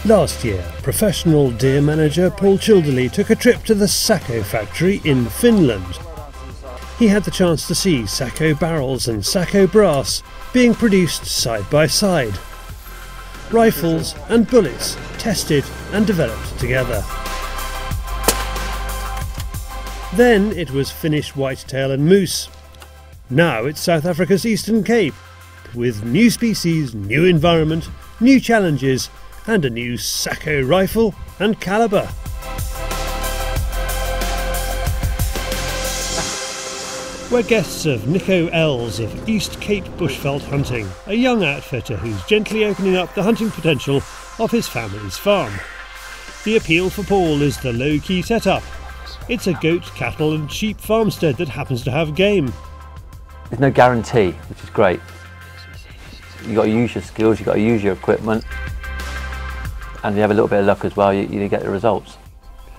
Last year, professional deer manager Paul Childerley took a trip to the Sako factory in Finland. He had the chance to see Sako barrels and Sako brass being produced side by side. Rifles and bullets tested and developed together. Then it was Finnish whitetail and moose. Now it's South Africa's Eastern Cape, with new species, new environment, new challenges, and a new Sako rifle and calibre. We're guests of Nico Els of East Cape Bushveld Hunting, a young outfitter who's gently opening up the hunting potential of his family's farm. The appeal for Paul is the low-key setup. It's a goat, cattle and sheep farmstead that happens to have game. There's no guarantee, which is great. You've got to use your skills, you've got to use your equipment, and you have a little bit of luck as well, you get the results.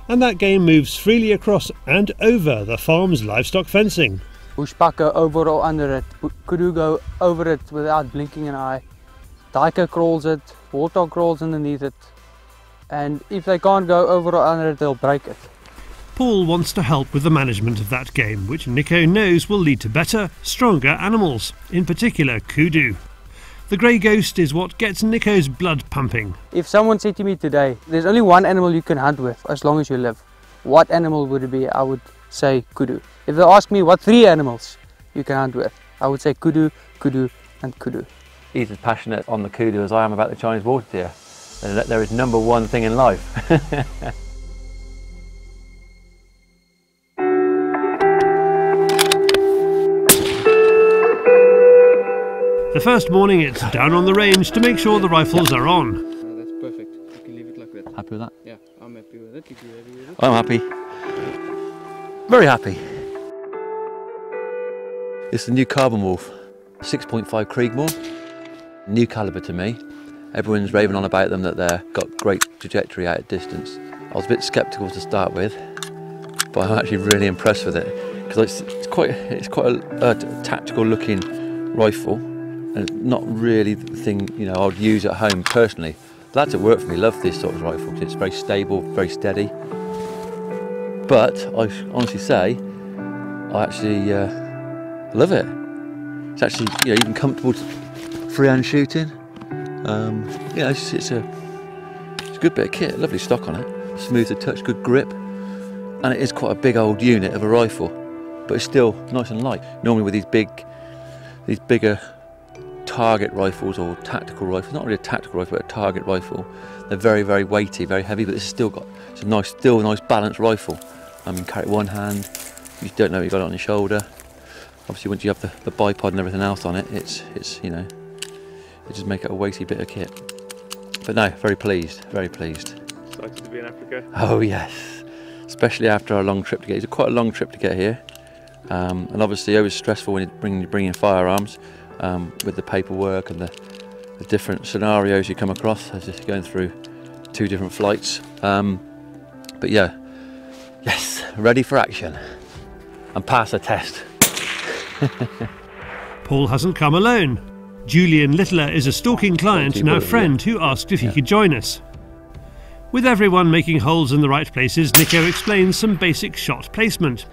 And that game moves freely across and over the farm's livestock fencing. Bushbucker over or under it, kudu go over it without blinking an eye, duiker crawls it, warthog crawls underneath it, and if they can't go over or under it, they'll break it. Paul wants to help with the management of that game, which Nico knows will lead to better, stronger animals, in particular kudu. The grey ghost is what gets Nico's blood pumping. If someone said to me today, there's only one animal you can hunt with as long as you live, what animal would it be? I would say kudu. If they ask me what 3 animals you can hunt with, I would say kudu, kudu and kudu. He's as passionate on the kudu as I am about the Chinese water deer. They're his #1 thing in life. The first morning it's down on the range to make sure the rifles are on. No, that's perfect. You can leave it like that. Happy with that? Yeah, I'm happy with it. If you're happy with it. I'm happy. Very happy. It's the new Carbon Wolf, 6.5 Creedmoor. New calibre to me. Everyone's raving on about them, that they've got great trajectory out at distance. I was a bit sceptical to start with, but I'm actually really impressed with it, because it's quite a tactical looking rifle. And not really the thing, you know, I'd use at home personally. But that's at work for me. Love this sort of rifle. It's very stable, very steady. But I honestly say, I actually love it. It's actually, you know, even comfortable freehand shooting. You know, it's a good bit of kit. Lovely stock on it. Smooth to touch, good grip, and it is quite a big old unit of a rifle, but it's still nice and light. Normally with these bigger target rifles or tactical rifles, not really a tactical rifle but a target rifle, they're very, very weighty, very heavy, but this has still got, it's still a nice balanced rifle. I mean, carry it one hand, you don't know you've got it on your shoulder. Obviously once you have the bipod and everything else on it, it's you know, it just make it a weighty bit of kit. But no, very pleased, very pleased. Excited to be in Africa? Oh yes, especially after our long trip to get, it's quite a long trip to get here. And obviously always stressful when you're bringing firearms. With the paperwork and the different scenarios you come across as you're going through 2 different flights. But yeah, yes, ready for action and pass the test. Paul hasn't come alone. Julian Littler is a stalking client, now friend, who asked if he could join us. With everyone making holes in the right places, Nico explains some basic shot placement.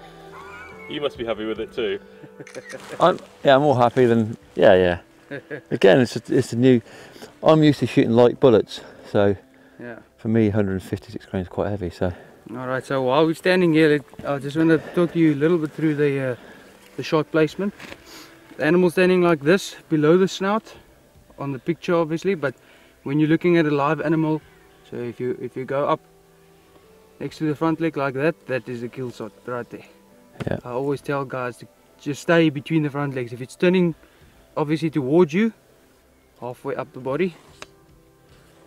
You must be happy with it too. I'm more happy than, yeah. Again, it's a new, I'm used to shooting light bullets, so yeah. For me 156 grains is quite heavy, so. Alright, so while we're standing here, I just want to talk to you a little bit through the shot placement. The animal's standing like this, below the snout, on the picture obviously, but when you're looking at a live animal, so if you go up next to the front leg like that, that is a kill shot right there. Yeah. I always tell guys to just stay between the front legs. If it's turning obviously towards you, halfway up the body,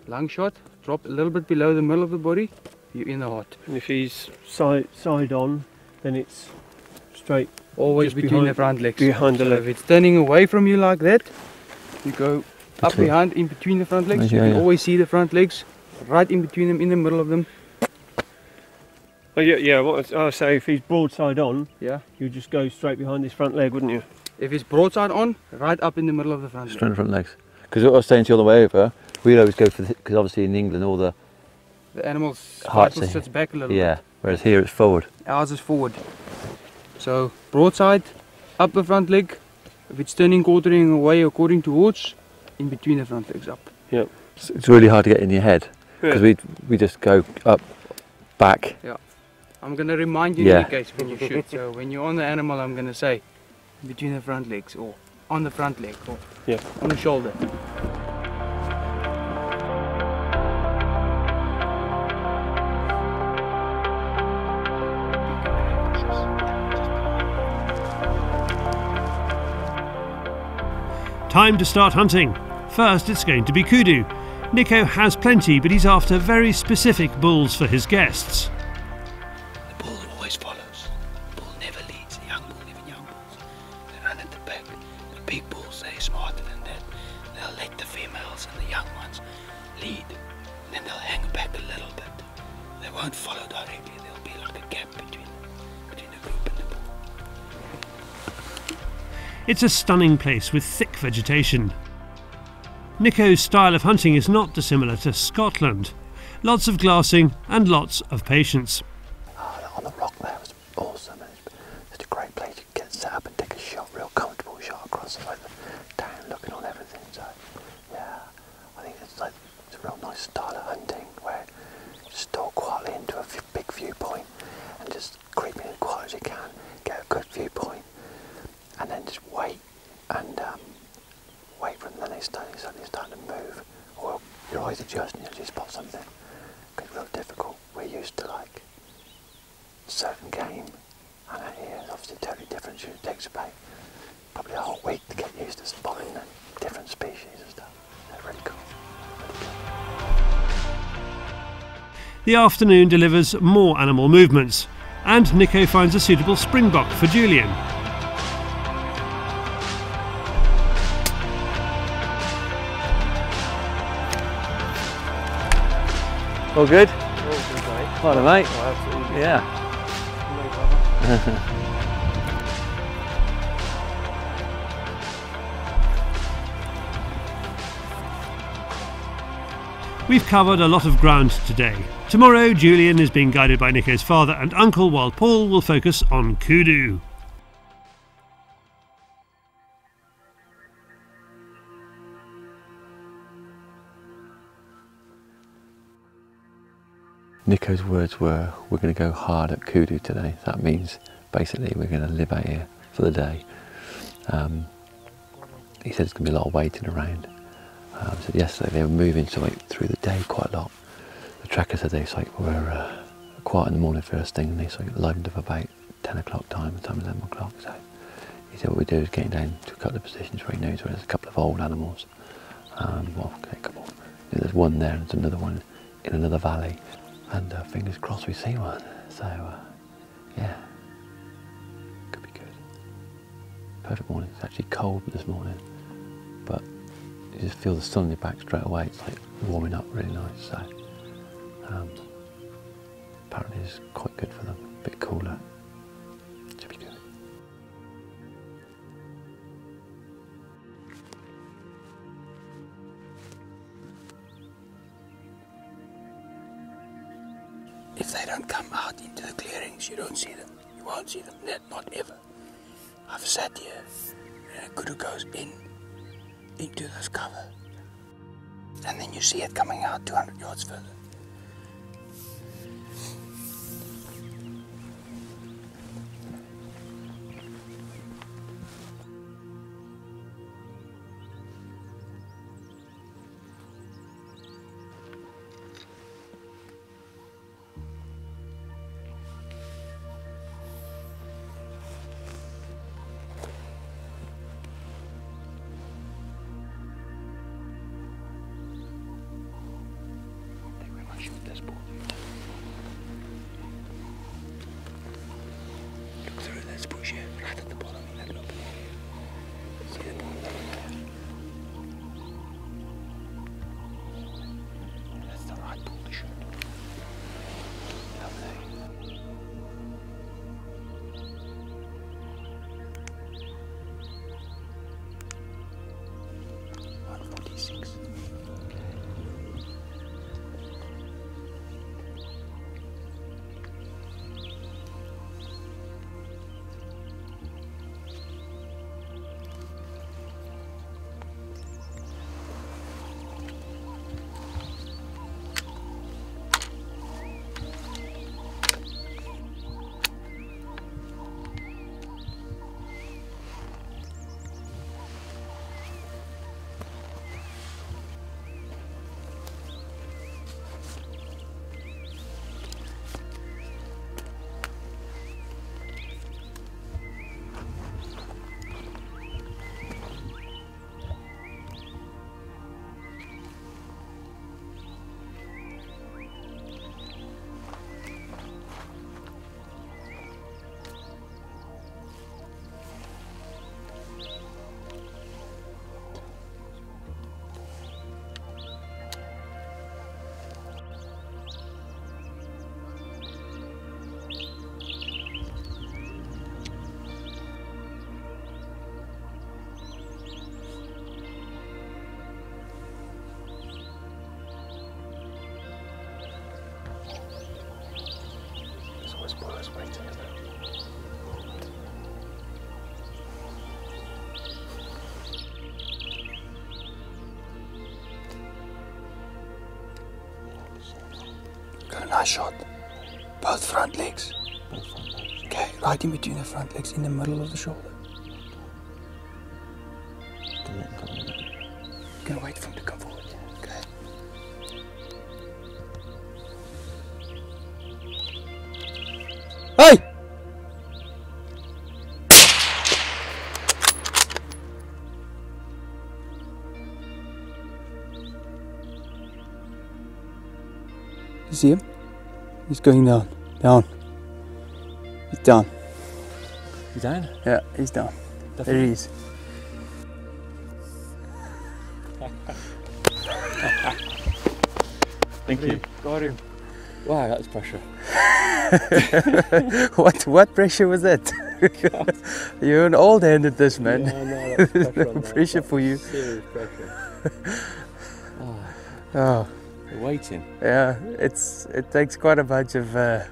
lung shot, drop a little bit below the middle of the body, you're in the heart. And if he's side on, then it's straight. Always between the front legs. Behind the leg. If it's turning away from you like that, you go up behind, in between the front legs. You can always see the front legs, right in between them, in the middle of them. Oh yeah, what I say, if he's broadside on, yeah, you just go straight behind his front leg, wouldn't you? If it's broadside on, right up in the middle of the front leg. Straight in the front legs. Because what I was saying to you on the way over, we'd always go for, because obviously in England all the animal's Hearts vital are- sits back a little yeah, bit. whereas here it's forward. Ours is forward. So broadside, up the front leg. If it's turning, quartering away or quartering towards, in between the front legs up. Yep. It's really hard to get in your head because Yeah. we just go up, back. I'm going to remind you Yeah. in case when you shoot. So when you're on the animal, I'm going to say between the front legs or on the front leg or Yeah. on the shoulder. Time to start hunting. First, it's going to be kudu. Nico has plenty, but he's after very specific bulls for his guests. The bull always follows. The bull never leads. The young bull, even young bulls, they run at the back. The big bulls, they're smarter than that. They'll let the females and the young ones lead. And then they'll hang back a little bit. They won't follow directly. There'll be like a gap between the group and the bull. It's a stunning place with thick vegetation. Nico's style of hunting is not dissimilar to Scotland. Lots of glassing and lots of patience. On the rock there was awesome. It's a great place. You can get set up and take a shot, real comfortable shot across like the town, looking on everything. So yeah, I think it's a real nice style of hunting where you just stalk quietly into a big viewpoint and just creep in as quiet as you can, get a good viewpoint, and then just wait and wait for them. Then they start to move, or your eyes adjust and you spot something. It's real difficult. We're used to like certain game, and out here it's obviously totally different. It takes about probably a whole week to get used to spotting the different species and stuff. They're really cool. The afternoon delivers more animal movements, and Nico finds a suitable springbok for Julian. All good? Oh, good, mate. Hello, mate. Oh, absolutely. Yeah. No problem. We've covered a lot of ground today. Tomorrow, Julian is being guided by Nico's father and uncle, while Paul will focus on kudu. Nico's words were, we're going to go hard at kudu today. That means basically we're going to live out here for the day. He said it's going to be a lot of waiting around. Said yesterday they were moving through the day quite a lot. The tracker said they were quiet in the morning first thing, and they livened up about 10 o'clock time 11 o'clock. So he said what we do is getting down to a couple of positions where he knows where there's a couple of old animals. Well, okay, a couple. There's one there and there's another one in another valley. And fingers crossed we see one. So yeah, could be good. Perfect morning. It's actually cold this morning, but you just feel the sun on your back straight away. It's like warming up really nice. So apparently it's quite good for them. A bit cooler. Should be good. If they don't come out into the clearings, you don't see them. You won't see them. Not ever. I've sat here and a kudu goes into this cover, and then you see it coming out 200 yards further. got a nice shot. Both front legs. Both front legs. Okay, right in between the front legs, in the middle of the shoulder. You're gonna wait for him to come forward. Okay. Hey! You see him? He's going down. Down. He's down. You down? Yeah, he's down. Definitely. There he is. Thank you. Got him. Wow, that was pressure. What pressure was that? You're an old hand at this, man. Yeah, no, that's pressure on that. Pressure for you. Serious pressure. Oh, We're waiting. yeah. It takes quite a bunch of a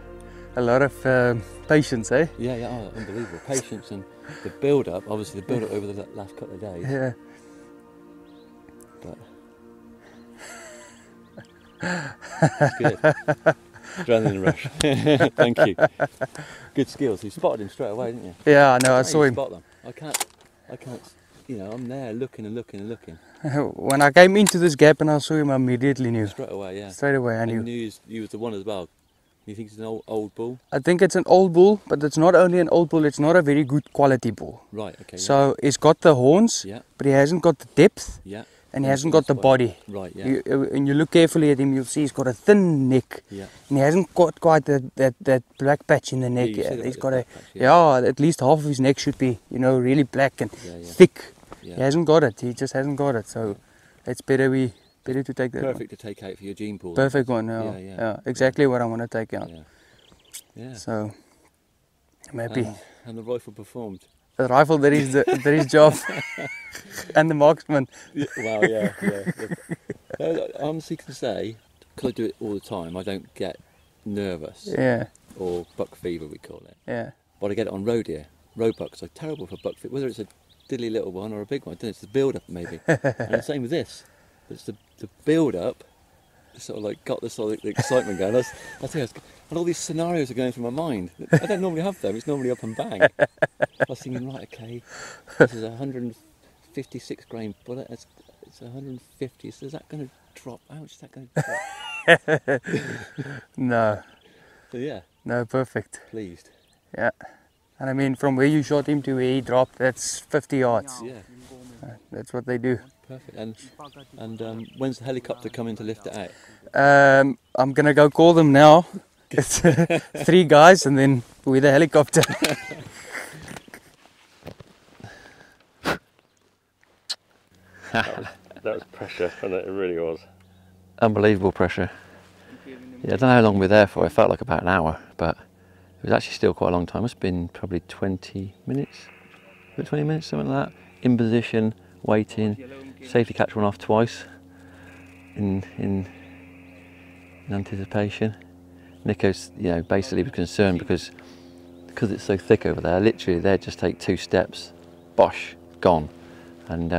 lot of patience, eh? Yeah, yeah, oh, unbelievable. Patience and the build-up, obviously the build-up over the last couple of days. Yeah. But it's good. Adrenaline rush. Thank you. Good skills. You spotted him straight away, didn't you? Yeah, I know. I How saw you him. Spot them. I can't. I'm there looking and looking and looking. When I came into this gap and I saw him, I immediately knew. Straight away, yeah. Straight away, I And you knew. knew you was the one as well. You think it's an old bull? I think it's an old bull, but it's not only an old bull, it's not a very good quality bull. Right, okay. So he's got the horns, Yeah, but he hasn't got the depth, yeah. and he hasn't got the body. Right, yeah. And you look carefully at him, you'll see he's got a thin neck, Yeah. and he hasn't got quite that black patch in the neck you yet. said He's about got the a, black patch, at least half of his neck should be, really black and Yeah, yeah. thick. Yeah. He hasn't got it. He just hasn't got it. So it's better to take that. Perfect to take out for your gene pool. Perfect one. Yeah, Yeah. exactly what I want to take out. Yeah. Yeah. So I'm happy. And the rifle performed. The rifle did his job, and the marksman. Yeah, well, yeah, yeah. I honestly can say, because I do it all the time, I don't get nervous Yeah, or buck fever, we call it. yeah, But I get it on road here. Road bucks are terrible for buck fever, whether it's a diddly little one or a big one. I don't know, it's the build-up maybe. And the same with this. It's the build-up, sort of like got the sort of the excitement going. I think and all these scenarios are going through my mind. I don't normally have them. It's normally up and bang. I was thinking, right, okay, this is a 156 grain bullet. It's 150. So is that going to drop? How much is that going to drop? no, So yeah, no, perfect. pleased. Yeah, and I mean from where you shot him to where he dropped, that's 50 yards. Yeah, That's what they do. perfect. And when's the helicopter coming to lift it out? I'm gonna go call them now. It's 3 guys and then with a helicopter. That was pressure, and it really was. Unbelievable pressure. Yeah, I don't know how long we were there for. It felt like about an hour, but it was actually still quite a long time. Must have been probably 20 minutes. 20 minutes, something like that. In position, waiting. Safety catch one off twice. In anticipation. Nico's, basically was concerned because it's so thick over there. Literally, they'd just take 2 steps, bosh, gone. And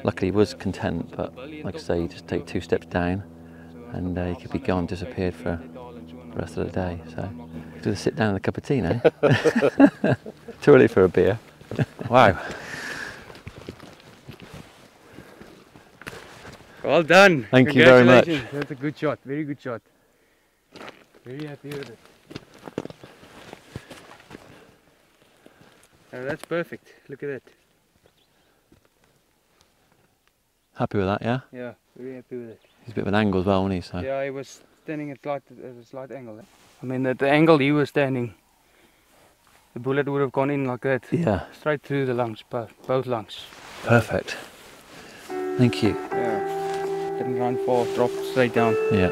luckily, he was content. But like I say, you just take 2 steps down, and he could be gone, disappeared for the rest of the day. So, do the sit down and a cup of tea now. Too early for a beer. Wow. Well done. Thank you very much. Congratulations. That's a good shot. Very good shot. Very happy with it. Oh, that's perfect. Look at that. Happy with that, yeah? Yeah, very happy with it. He's a bit of an angle as well, wasn't he? So. Yeah, he was standing at a slight angle. I mean, at the angle he was standing, the bullet would have gone in like that. Yeah. Straight through the lungs, both lungs. Perfect. Thank you. Yeah. Didn't run far, dropped straight down. Yeah.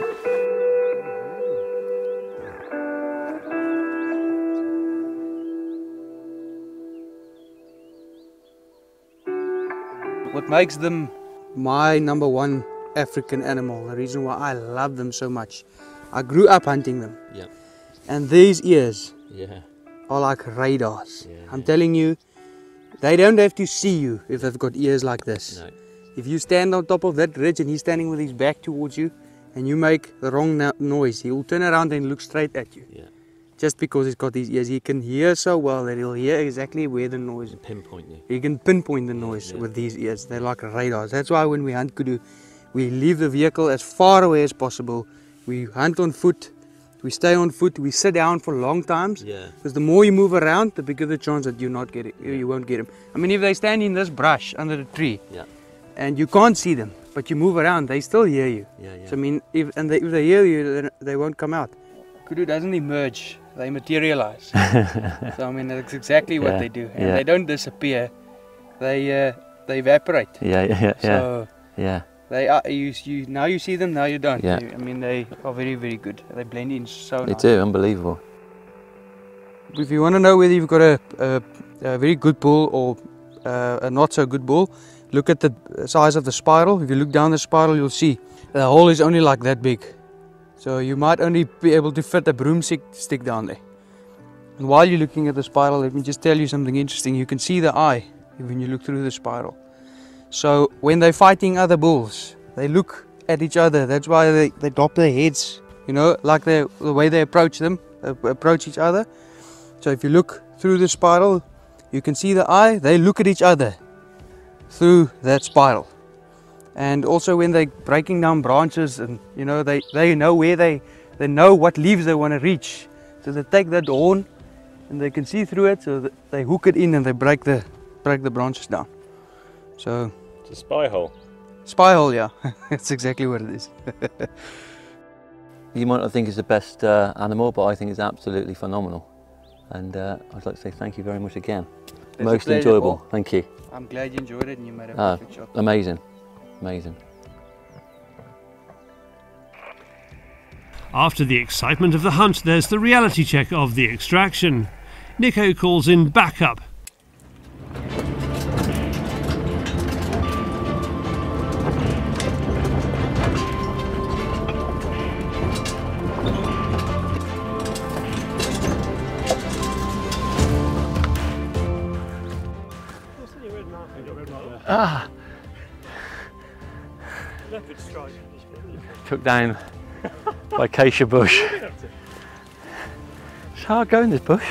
What makes them my number one African animal, the reason why I love them so much, I grew up hunting them. Yeah. And these ears Yeah. are like radars. Yeah, I'm telling you, they don't have to see you if they've got ears like this. No. If you stand on top of that ridge and he's standing with his back towards you, and you make the wrong noise, he will turn around and look straight at you. Yeah. Just because he's got these ears, he can hear so well that he'll hear exactly where the noise is. Pinpoint you. He can pinpoint the noise with these ears. They're like radars. That's why when we hunt kudu, we leave the vehicle as far away as possible. We hunt on foot. We stay on foot. We sit down for long times. Yeah. Because the more you move around, the bigger the chance that you won't get him. I mean, if they stand in this brush under the tree, and you can't see them, but you move around, they still hear you. So I mean, if they hear you, then they won't come out. Kudu doesn't emerge, they materialize. So I mean, that's exactly what they do. And they don't disappear, they evaporate. So they are, now you see them, now you don't. I mean, they are very, very good. They blend in so nice. They do, unbelievable. If you want to know whether you've got a very good bull or a not so good bull, look at the size of the spiral. If you look down the spiral, you'll see the hole is only like that big. So you might only be able to fit a broomstick down there. And while you're looking at the spiral, let me just tell you something interesting. You can see the eye when you look through the spiral. So when they're fighting other bulls, they look at each other. That's why they drop their heads, you know, like the way they approach each other. So if you look through the spiral, you can see the eye. They look at each other through that spiral. And also when they're breaking down branches, and you know, they know where they know what leaves they want to reach. So they take that horn and they can see through it, so that they hook it in and they break the branches down. So it's a spy hole. Spy hole, yeah. That's exactly what it is. You might not think it's the best animal, but I think it's absolutely phenomenal. And I'd like to say thank you very much again. Most enjoyable. Thank you. I'm glad you enjoyed it and you made a perfect shot. Amazing. Amazing. After the excitement of the hunt, there's the reality check of the extraction. Nico calls in backup. Leopard strike. Took down by acacia bush. It's hard going, this bush.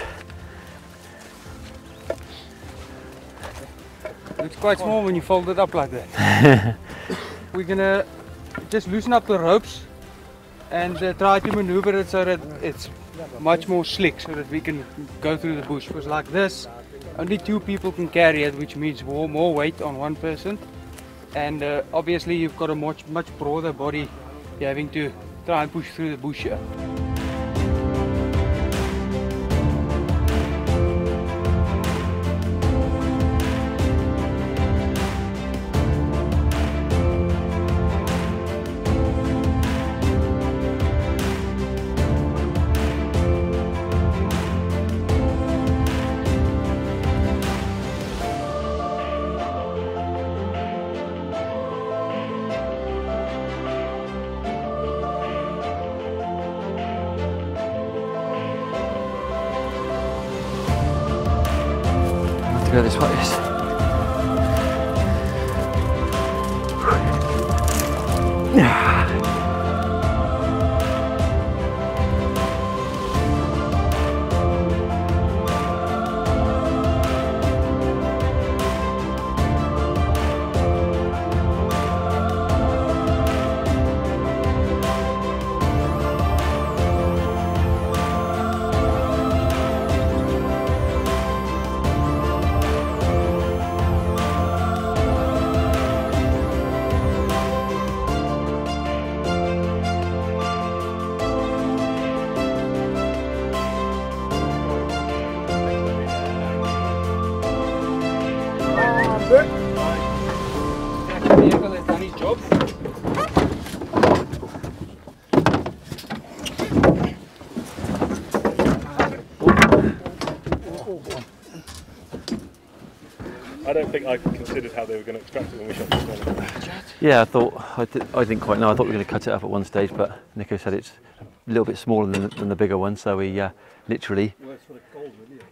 Looks quite small when you fold it up like that. We're gonna just loosen up the ropes and try to maneuver it so that it's much more slick, so that we can go through the bush. Because like this, only 2 people can carry it, which means more weight on one person. And obviously you've got a much broader body. You're having to try and push through the bush here. Go this way. I don't think I considered how they were going to extract it when we shot this morning. Yeah, I didn't quite know. I thought we were going to cut it up at one stage, but Nico said it's a little bit smaller than the bigger one, so we literally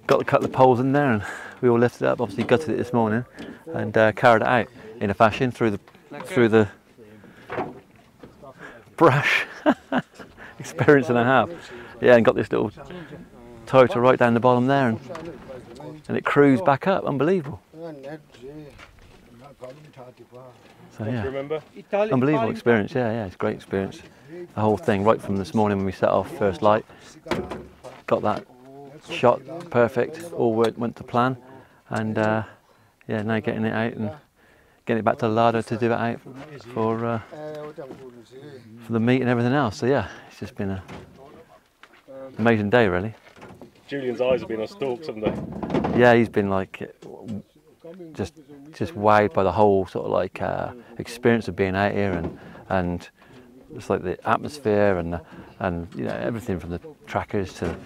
got to cut the poles in there, and we all lifted it up. Obviously gutted it this morning and carried it out in a fashion through the brash experience and a half. Yeah, and got this little Toyota right down the bottom there, and it cruised back up. Unbelievable. So yeah, Remember? unbelievable experience. Yeah, it's a great experience. The whole thing, right from this morning when we set off first light, got that shot perfect. All went to plan, and yeah, now getting it out and getting it back to the larder to do it out for the meat and everything else. So yeah, it's just been an amazing day, really. Julian's eyes have been on stalks, haven't they? Yeah, he's been like just wowed by the whole sort of like experience of being out here, and just like the atmosphere and you know, everything from the trackers to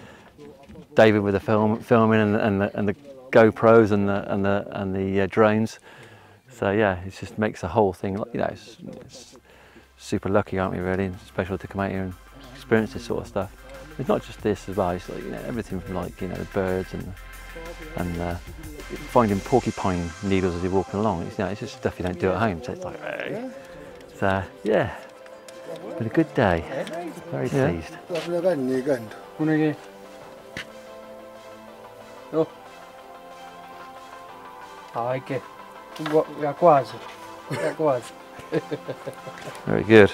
David with the filming and the GoPros and the drones. So yeah, it just makes the whole thing, you know, it's super lucky, aren't we, really? And special to come out here and experience this sort of stuff. It's not just this as well. It's like, you know, everything from, like, you know, the birds and finding porcupine needles as you're walking along. It's, you know, it's just stuff you don't do at home. So it's like, hey. So yeah, been a good day. Very pleased. Very good.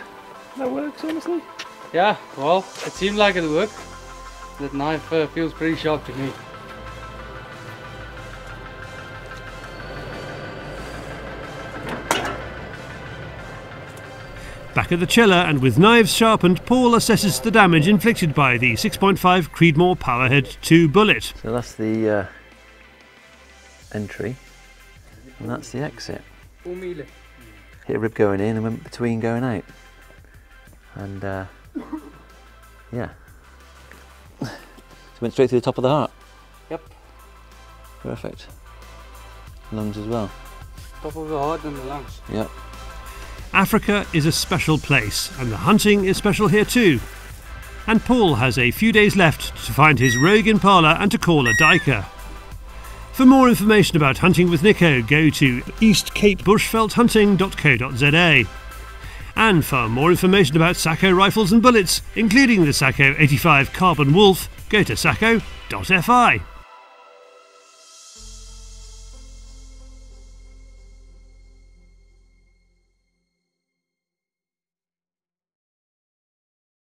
That works, honestly. Yeah, well, it seemed like it worked. That knife feels pretty sharp to me. Back at the chiller and with knives sharpened, Paul assesses the damage inflicted by the 6.5 Creedmoor Powerhead 2 bullet. So that's the entry, and that's the exit. Hit a rib going in and went between going out. And yeah, so went straight through the top of the heart. Yep. Perfect. Lungs as well. Top of the heart and the lungs. Yep. Africa is a special place, and the hunting is special here too. And Paul has a few days left to find his rogue impala and to call a diker. For more information about hunting with Nico, go to eastcapebushvelthunting.co.za. And for more information about Sako rifles and bullets, including the Sako 85 Carbon Wolf, go to sako.fi.